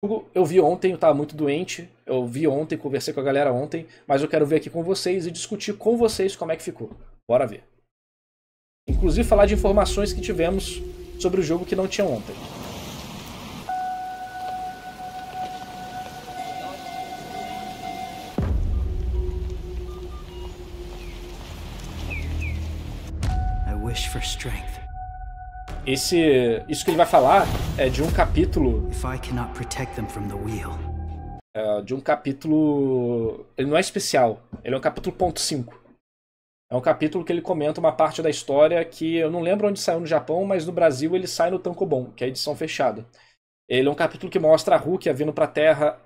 Eu vi ontem, eu tava muito doente, eu vi ontem, conversei com a galera ontem, mas eu quero ver aqui com vocês e discutir com vocês como é que ficou. Bora ver. Inclusive falar de informações que tivemos sobre o jogo que não tinha ontem. I wish for strength. Isso que ele vai falar é de um capítulo. If I cannot protect them from the wheel. De um capítulo. Ele não é especial, ele é um capítulo ponto 5. É um capítulo que ele comenta uma parte da história que eu não lembro onde saiu no Japão, mas no Brasil ele sai no Tankobon, que é a edição fechada. Ele é um capítulo que mostra a Rukia vindo pra Terra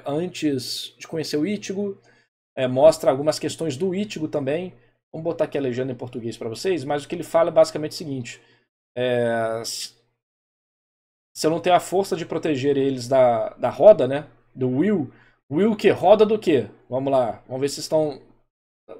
antes de conhecer o Ichigo. Mostra algumas questões do Ichigo também. Vamos botar aqui a legenda em português para vocês, mas o que ele fala é basicamente o seguinte. Se eu não tenho a força de proteger eles da roda, né? Do Will. Will que roda do quê? Vamos lá. Vamos ver se estão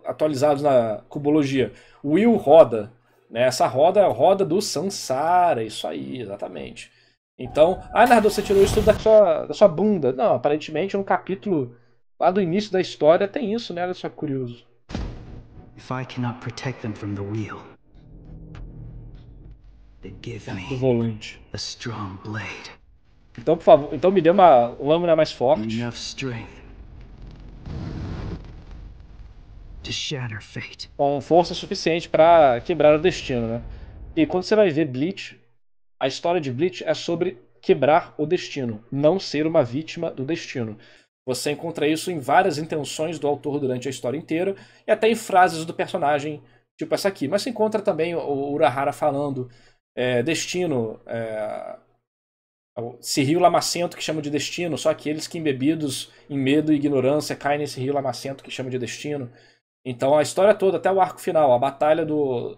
atualizados na cubologia. Will roda. Né? Essa roda é a roda do Sansara. Isso aí, exatamente. Então, Nardo, você tirou isso tudo da sua bunda. Não, aparentemente no capítulo lá do início da história tem isso, né? Olha só que curioso. If I cannot protect them from the wheel. Give me volante. a strong blade. Então, por favor, então me dê uma lâmina mais forte. Enough strength to shatter fate. Com força suficiente para quebrar o destino, né? E quando você vai ver Bleach, a história de Bleach é sobre quebrar o destino, não ser uma vítima do destino. Você encontra isso em várias intenções do autor durante a história inteira e até em frases do personagem, tipo essa aqui. Mas você encontra também o Urahara falando destino, esse rio lamacento que chama de destino, só aqueles que embebidos em medo e ignorância caem nesse rio lamacento que chama de destino. Então a história toda, até o arco final, a batalha do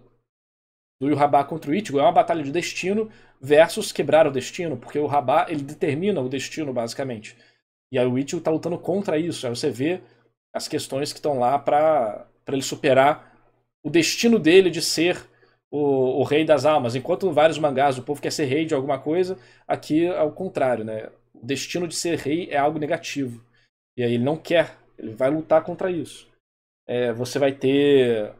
Yhwach contra o Ichigo é uma batalha de destino versus quebrar o destino, porque o Yhwach ele determina o destino basicamente. E aí o Ichigo tá lutando contra isso. Aí você vê as questões que estão lá para ele superar o destino dele de ser o rei das almas. Enquanto em vários mangás o povo quer ser rei de alguma coisa, aqui é o contrário, né? O destino de ser rei é algo negativo. E aí ele não quer, ele vai lutar contra isso. Você vai ter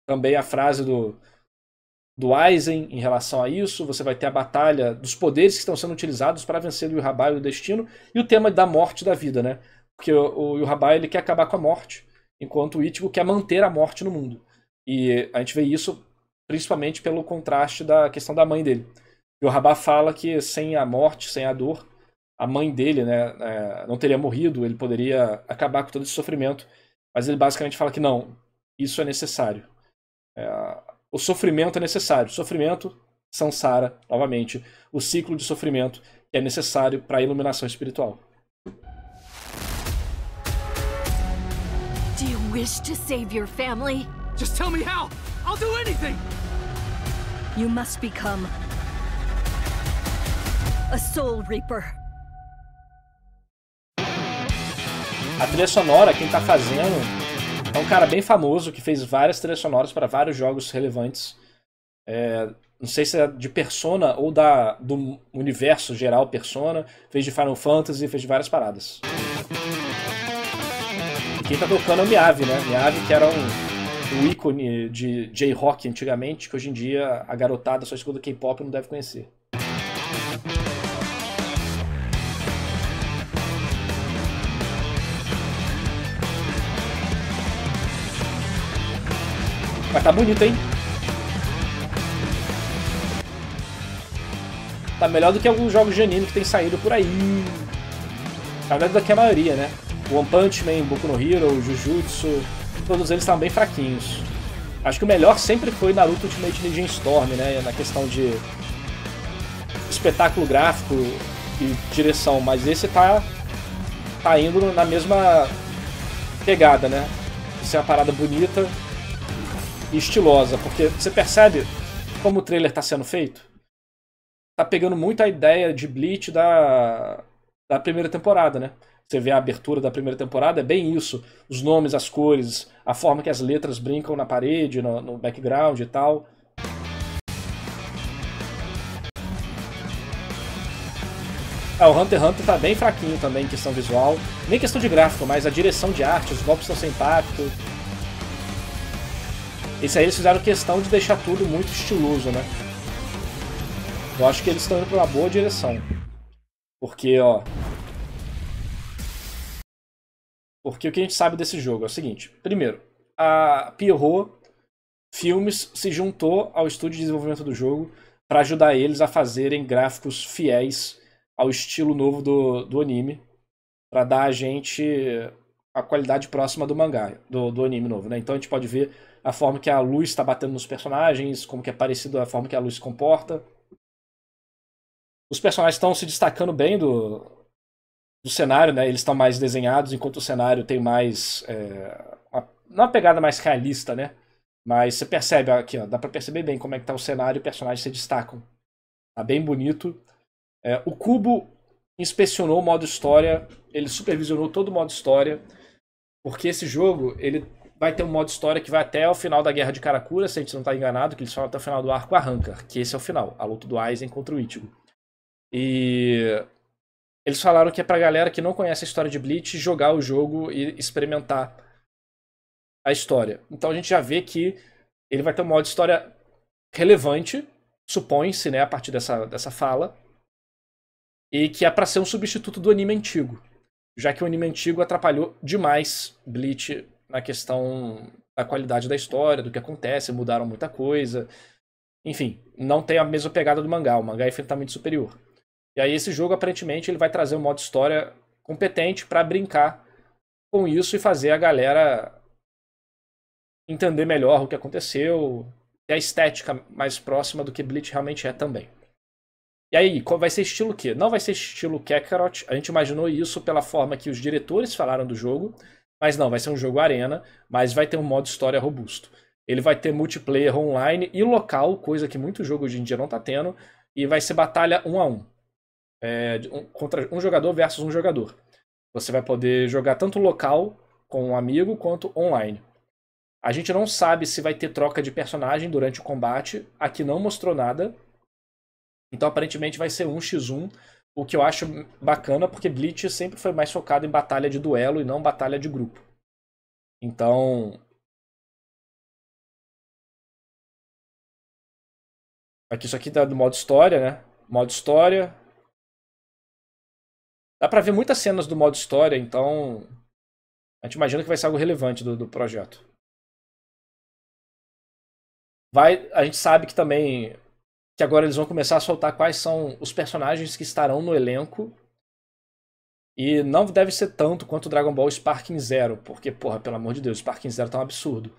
também a frase do Aizen em relação a isso, você vai ter a batalha dos poderes que estão sendo utilizados para vencer o Yhwach e o destino, e o tema da morte da vida, né? Porque o Yhwach ele quer acabar com a morte, enquanto o Ichigo quer manter a morte no mundo. E a gente vê isso principalmente pelo contraste da questão da mãe dele. O Yhwach fala que sem a morte, sem a dor, a mãe dele, né, não teria morrido, ele poderia acabar com todo esse sofrimento, mas ele basicamente fala que não, isso é necessário. O sofrimento é necessário. Sofrimento, Sansara, novamente. O ciclo de sofrimento é necessário para a iluminação espiritual. Do you wish to save your family? Just tell me how. I'll do anything. You must become a Soul Reaper. A trilha sonora, quem tá fazendo é um cara bem famoso que fez várias trilhas sonoras para vários jogos relevantes. Não sei se é de Persona ou do universo geral Persona. Fez de Final Fantasy, fez de várias paradas. E quem tá tocando é o Miyavi, né? Miyavi que era um ícone de J-Rock antigamente, que hoje em dia a garotada só escuta K-pop e não deve conhecer. Mas tá bonito, hein? Tá melhor do que alguns jogos de anime que tem saído por aí. Na verdade, daqui a maioria, né? One Punch Man, Boku no Hero, Jujutsu, todos eles estavam bem fraquinhos. Acho que o melhor sempre foi Naruto Ultimate Ninja Storm, né? Na questão de espetáculo gráfico e direção, mas esse tá indo na mesma pegada, né? Isso é uma parada bonita e estilosa, porque você percebe como o trailer está sendo feito? Tá pegando muito a ideia de Bleach da primeira temporada, né? Você vê a abertura da primeira temporada, é bem isso. Os nomes, as cores, a forma que as letras brincam na parede, no background e tal. Ah, o Hunter x Hunter tá bem fraquinho também em questão visual. Nem questão de gráfico, mas a direção de arte, os golpes estão sem impacto. Esse aí eles fizeram questão de deixar tudo muito estiloso, né? Eu acho que eles estão indo pra uma boa direção. Porque, ó... Porque o que a gente sabe desse jogo é o seguinte. Primeiro, a Pierrot Filmes se juntou ao estúdio de desenvolvimento do jogo para ajudar eles a fazerem gráficos fiéis ao estilo novo do anime, para dar a gente a qualidade próxima do mangá, do anime novo, né? Então a gente pode ver a forma que a luz está batendo nos personagens, como que é parecido a forma que a luz se comporta. Os personagens estão se destacando bem do cenário, né? Eles estão mais desenhados, enquanto o cenário tem mais... uma pegada mais realista, né? Mas você percebe aqui, ó, dá pra perceber bem como é que tá o cenário e os personagens se destacam. Tá bem bonito. O Kubo inspecionou o modo história, ele supervisionou todo o modo história, porque esse jogo ele vai ter um modo história que vai até o final da Guerra de Karakura, se a gente não tá enganado, que eles falam até o final do arco Arrancar, que esse é o final, a luta do Aizen contra o Ichigo. E eles falaram que é pra galera que não conhece a história de Bleach jogar o jogo e experimentar a história. Então a gente já vê que ele vai ter um modo história relevante, supõe-se, né, a partir dessa fala, e que é para ser um substituto do anime antigo, já que o anime antigo atrapalhou demais Bleach na questão da qualidade da história, do que acontece, mudaram muita coisa. Enfim, não tem a mesma pegada do mangá, o mangá é infinitamente superior. E aí esse jogo, aparentemente, ele vai trazer um modo história competente para brincar com isso e fazer a galera entender melhor o que aconteceu, ter a estética mais próxima do que Bleach realmente é também. E aí, vai ser estilo o quê? Não vai ser estilo Kakarot, a gente imaginou isso pela forma que os diretores falaram do jogo, mas não, vai ser um jogo arena, mas vai ter um modo história robusto. Ele vai ter multiplayer online e local, coisa que muito jogo hoje em dia não tá tendo, e vai ser batalha 1 a 1. Contra um jogador versus um jogador. Você vai poder jogar tanto local com um amigo quanto online. A gente não sabe se vai ter troca de personagem durante o combate. Aqui não mostrou nada. Então aparentemente vai ser 1x1. O que eu acho bacana porque Bleach sempre foi mais focado em batalha de duelo e não batalha de grupo. Então... Isso aqui tá do modo história, né? Modo história. Dá pra ver muitas cenas do modo história, então... A gente imagina que vai ser algo relevante do projeto. A gente sabe que também que agora eles vão começar a soltar quais são os personagens que estarão no elenco. E não deve ser tanto quanto Dragon Ball Sparking Zero, porque, porra, pelo amor de Deus, Sparking Zero tá um absurdo.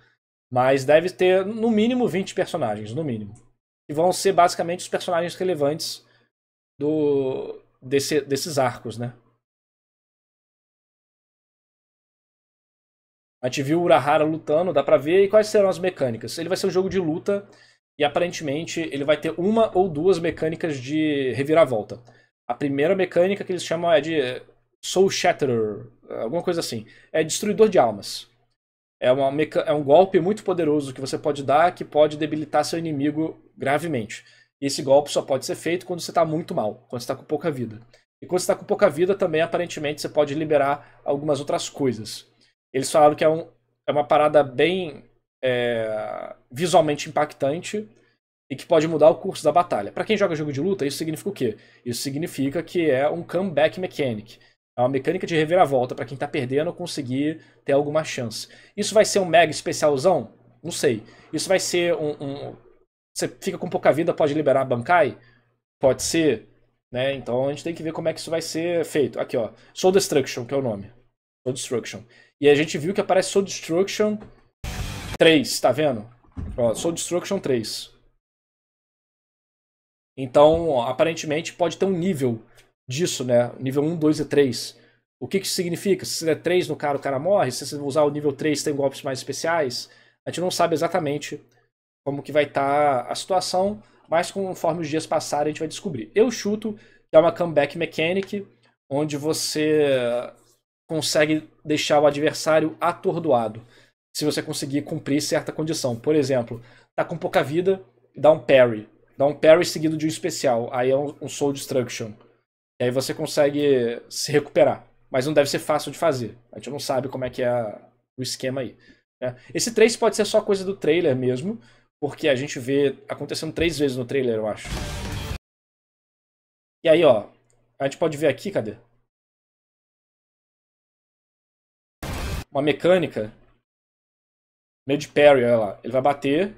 Mas deve ter no mínimo 20 personagens, no mínimo. Que vão ser basicamente os personagens relevantes desses arcos, né? A gente viu o Urahara lutando, dá pra ver. E quais serão as mecânicas? Ele vai ser um jogo de luta e aparentemente ele vai ter uma ou duas mecânicas de reviravolta. A primeira mecânica que eles chamam é de Soul Shatterer, alguma coisa assim. É destruidor de almas. É um golpe muito poderoso que você pode dar que pode debilitar seu inimigo gravemente. E esse golpe só pode ser feito quando você está muito mal, quando você está com pouca vida. E quando você está com pouca vida também, aparentemente, você pode liberar algumas outras coisas. Eles falaram que é uma parada bem visualmente impactante e que pode mudar o curso da batalha. Para quem joga jogo de luta, isso significa o quê? Isso significa que é um comeback mechanic. É uma mecânica de reviravolta para quem tá perdendo conseguir ter alguma chance. Isso vai ser um mega especialzão? Não sei. Isso vai ser Você fica com pouca vida, pode liberar a Bankai? Pode ser. Né? Então a gente tem que ver como é que isso vai ser feito. Aqui, ó. Soul Destruction, que é o nome. Soul Destruction. E a gente viu que aparece Soul Destruction 3, tá vendo? Ó, Soul Destruction 3. Então, aparentemente, pode ter um nível disso, né? Nível 1, 2 e 3. O que isso significa? Se você der 3 no cara, o cara morre. Se você usar o nível 3, tem golpes mais especiais. A gente não sabe exatamente como que vai estar a situação, mas conforme os dias passarem, a gente vai descobrir. Eu chuto que é uma comeback mechanic, onde você consegue deixar o adversário atordoado, se você conseguir cumprir certa condição. Por exemplo, tá com pouca vida, dá um parry. Dá um parry seguido de um especial. Aí é um Soul Destruction. E aí você consegue se recuperar. Mas não deve ser fácil de fazer. A gente não sabe como é que é o esquema aí. Né? Esse trace pode ser só coisa do trailer mesmo, porque a gente vê acontecendo 3 vezes no trailer, eu acho. E aí, ó, a gente pode ver aqui, cadê? Uma mecânica meio de parry, olha lá. Ele vai bater,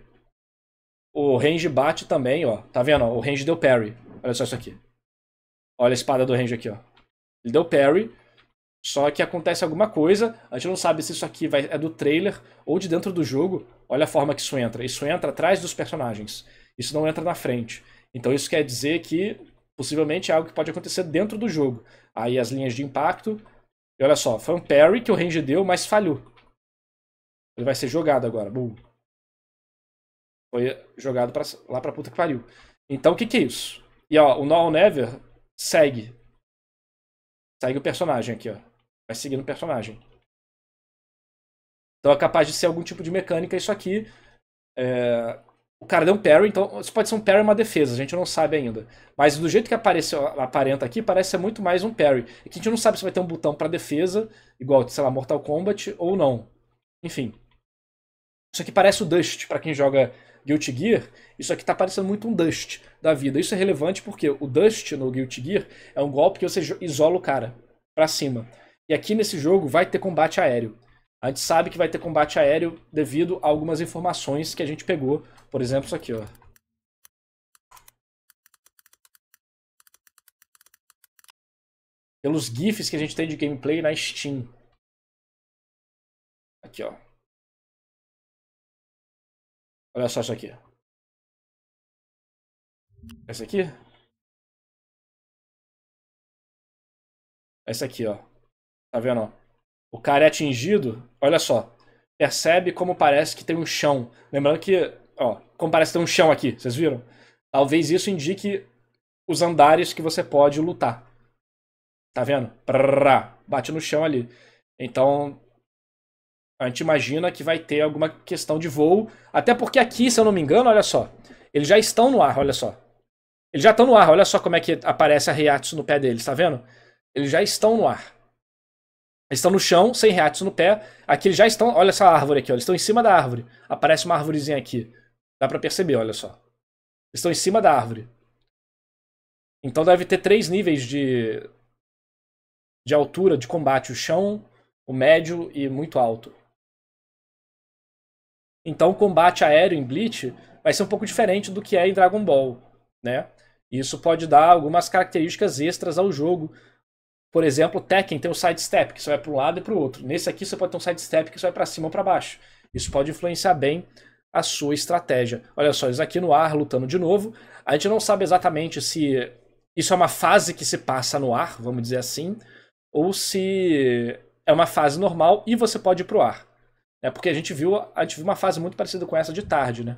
o range bate também, ó. Tá vendo? Ó? O range deu parry. Olha só isso aqui. Olha a espada do range aqui, ó. Ele deu parry, só que acontece alguma coisa. A gente não sabe se isso aqui é do trailer ou de dentro do jogo. Olha a forma que isso entra. Isso entra atrás dos personagens. Isso não entra na frente. Então isso quer dizer que possivelmente é algo que pode acontecer dentro do jogo. Aí as linhas de impacto. E olha só, foi um parry que o range deu, mas falhou. Ele vai ser jogado agora. Boom. Foi jogado lá pra puta que pariu. Então o que é isso? E ó, o Now or Never segue. Segue o personagem aqui, ó. Vai seguindo o personagem. Então é capaz de ser algum tipo de mecânica isso aqui. O cara deu um parry, então isso pode ser um parry ou uma defesa, a gente não sabe ainda. Mas do jeito que aparenta aqui, parece ser muito mais um parry. É que a gente não sabe se vai ter um botão pra defesa, igual, sei lá, Mortal Kombat, ou não. Enfim. Isso aqui parece o Dust, pra quem joga Guilty Gear. Isso aqui tá parecendo muito um Dust da vida. Isso é relevante porque o Dust no Guilty Gear é um golpe que você isola o cara pra cima. E aqui nesse jogo vai ter combate aéreo. A gente sabe que vai ter combate aéreo devido a algumas informações que a gente pegou. Por exemplo, isso aqui, ó. Pelos GIFs que a gente tem de gameplay na Steam. Aqui, ó. Olha só isso aqui. Esse aqui? Esse aqui, ó. Tá vendo, ó? O cara é atingido, olha só. Percebe como parece que tem um chão. Lembrando que, ó, como parece que tem um chão aqui, vocês viram? Talvez isso indique os andares que você pode lutar. Tá vendo? Prrrá, bate no chão ali. Então, a gente imagina que vai ter alguma questão de voo. Até porque aqui, se eu não me engano, olha só. Eles já estão no ar, olha só. Eles já estão no ar, olha só como é que aparece a Reiatsu no pé deles, tá vendo? Eles já estão no ar. Eles estão no chão, sem Reiatsu no pé. Aqui eles já estão... Olha essa árvore aqui, ó. Eles estão em cima da árvore. Aparece uma árvorezinha aqui. Dá pra perceber, olha só. Eles estão em cima da árvore. Então deve ter 3 níveis de altura de combate. O chão, o médio e muito alto. Então o combate aéreo em Bleach vai ser um pouco diferente do que é em Dragon Ball, né? Isso pode dar algumas características extras ao jogo. Por exemplo, o Tekken tem o sidestep, que você vai para um lado e para o outro. Nesse aqui você pode ter um sidestep que você vai para cima ou para baixo. Isso pode influenciar bem a sua estratégia. Olha só, eles aqui no ar lutando de novo. A gente não sabe exatamente se isso é uma fase que se passa no ar, vamos dizer assim, ou se é uma fase normal e você pode ir pro ar. É porque a gente viu uma fase muito parecida com essa de tarde, né?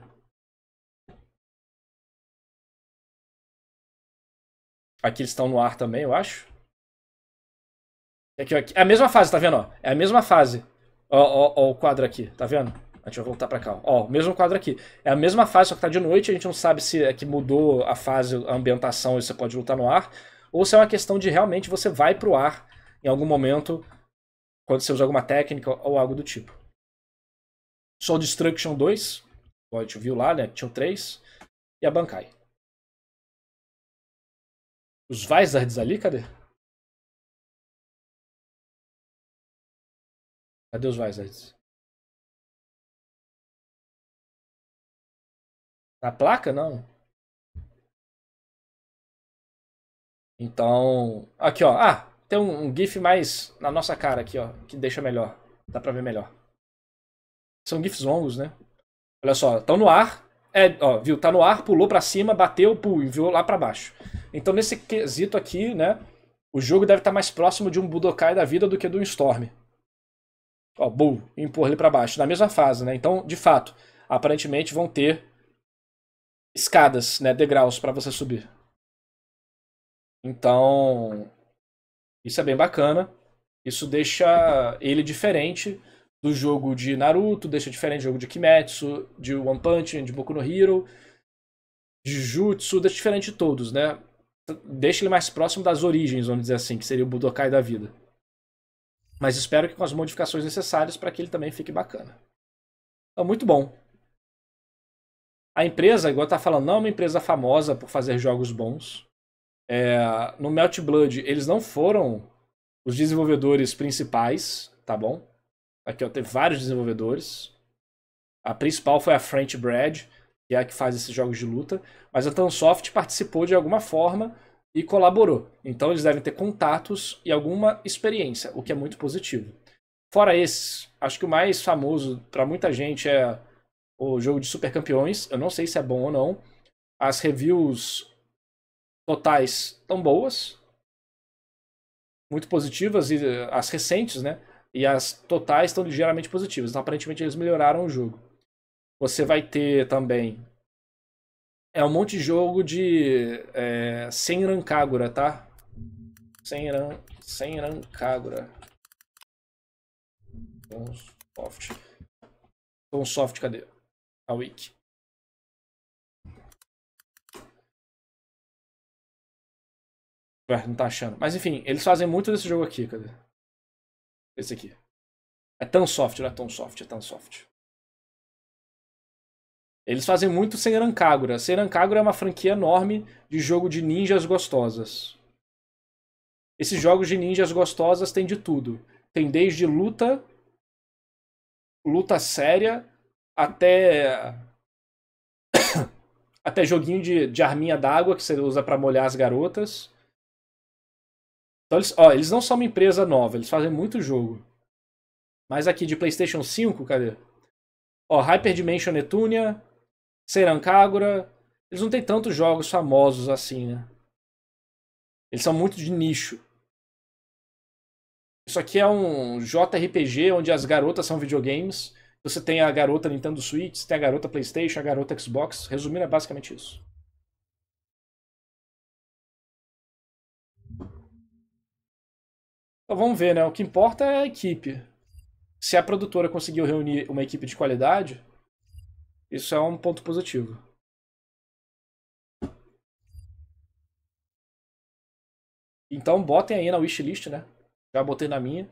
Aqui eles estão no ar também, eu acho. Aqui. É a mesma fase, tá vendo? Ó? É a mesma fase. Ó, o quadro aqui, tá vendo? Deixa eu voltar pra cá. Ó, o mesmo quadro aqui. É a mesma fase, só que tá de noite. A gente não sabe se é que mudou a fase, a ambientação e você pode lutar no ar. Ou se é uma questão de realmente você vai pro ar em algum momento quando você usa alguma técnica ou algo do tipo. Soul Destruction 2. A gente viu lá, né? Tinha o 3. E a Bankai. Os Vizards ali, cadê? Cadê os Vizards? Na placa, não. Então, aqui ó, tem um GIF mais na nossa cara aqui ó, que deixa melhor, dá pra ver melhor. São GIFs longos, né? Olha só, estão no ar, ó, viu, tá no ar, pulou pra cima, bateu, enviou lá pra baixo. Então nesse quesito aqui, né, o jogo deve estar mais próximo de um Budokai da vida do que do Storm. Ó, empurra ele pra baixo, na mesma fase, né? Então, de fato, aparentemente vão ter escadas, né, degraus pra você subir. Então, isso é bem bacana. Isso deixa ele diferente do jogo de Naruto, deixa diferente do jogo de Kimetsu, de One Punch Man, de Boku no Hero, de Jujutsu, deixa diferente de todos, né? deixa ele mais próximo das origens, vamos dizer assim, que seria o Budokai da vida. Mas espero que com as modificações necessárias para que ele também fique bacana. Então, muito bom. A empresa, igual tá falando, não é uma empresa famosa por fazer jogos bons. No Melt Blood, eles não foram os desenvolvedores principais, tá bom? Aqui ó, tem vários desenvolvedores. A principal foi a French Bread, que é a que faz esses jogos de luta. Mas a Tansoft participou de alguma forma e colaborou. Então eles devem ter contatos e alguma experiência, o que é muito positivo. Fora esses, acho que o mais famoso para muita gente é o jogo de Super Campeões. Eu não sei se é bom ou não. As reviews totais estão boas, muito positivas, e as recentes, né? E as totais estão ligeiramente positivas. Então aparentemente eles melhoraram o jogo. Você vai ter também um monte de jogo de Senran Kagura, tá? Senran Kagura. Tansoft, cadê? A Wiki. Ué, não tá achando. Mas enfim, eles fazem muito desse jogo aqui, cadê? Esse aqui. É Tansoft, não é Tansoft, é Tansoft. Eles fazem muito Senran Kagura. Senran Kagura é uma franquia enorme de jogo de ninjas gostosas. Esses jogos de ninjas gostosas tem de tudo. Tem desde luta séria, até joguinho de arminha d'água que você usa pra molhar as garotas. Então eles não são uma empresa nova, eles fazem muito jogo. Mas aqui de PlayStation 5, cadê? Hyper Dimension Netunia, Senran Kagura. Eles não têm tantos jogos famosos assim, né? Eles são muito de nicho. Isso aqui é um JRPG onde as garotas são videogames. Você tem a garota Nintendo Switch, você tem a garota PlayStation, a garota Xbox. Resumindo, é basicamente isso. Então vamos ver, né? O que importa é a equipe. Se a produtora conseguiu reunir uma equipe de qualidade, isso é um ponto positivo. Então botem aí na wishlist, né? Já botei na minha.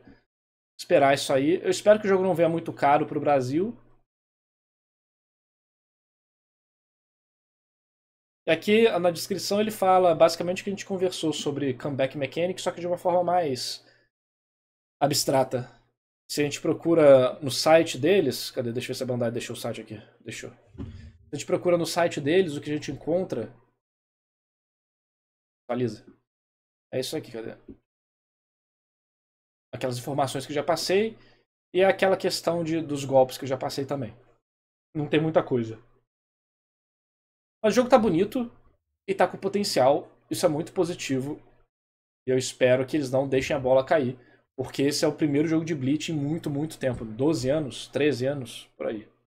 Esperar isso aí. Eu espero que o jogo não venha muito caro pro Brasil. E aqui na descrição ele fala basicamente que a gente conversou sobre Comeback Mechanic, só que de uma forma mais abstrata. Se a gente procura no site deles... Cadê? Deixa eu ver se a Bandai deixou o site aqui. Deixou. Se a gente procura no site deles, o que a gente encontra... Atualiza. É isso aqui, cadê? Aquelas informações que eu já passei. E é aquela questão dos golpes que eu já passei também. Não tem muita coisa. Mas o jogo tá bonito. E tá com potencial. Isso é muito positivo. E eu espero que eles não deixem a bola cair. Porque esse é o primeiro jogo de Bleach em muito, muito tempo. 12 anos, 13 anos, por aí.